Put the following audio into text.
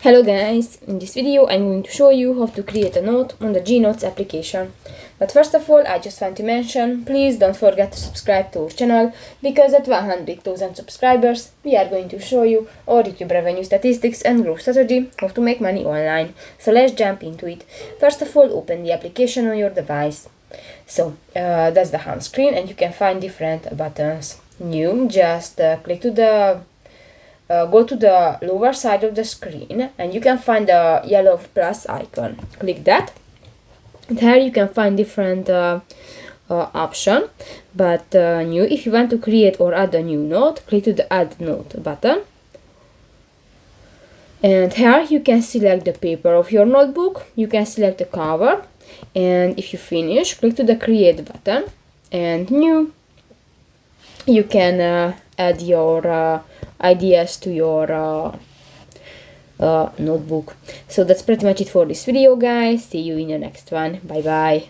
Hello guys, in this video I'm going to show you how to create a note on the Jnotes application. But first of all, I just want to mention, please don't forget to subscribe to our channel, because at 100,000 subscribers we are going to show you our YouTube revenue statistics and growth strategy, how to make money online. So let's jump into it. First of all, open the application on your device. So that's the home screen, and you can find different buttons. New, just click to the go to the lower side of the screen and you can find the yellow plus icon. Click that. And here you can find different option, but new, if you want to create or add a new note, click to the add note button. And here you can select the paper of your notebook, you can select the cover, and if you finish, click to the create button. And new, you can add your ideas to your notebook. So that's pretty much it for this video, guys. See you in the next one. Bye bye.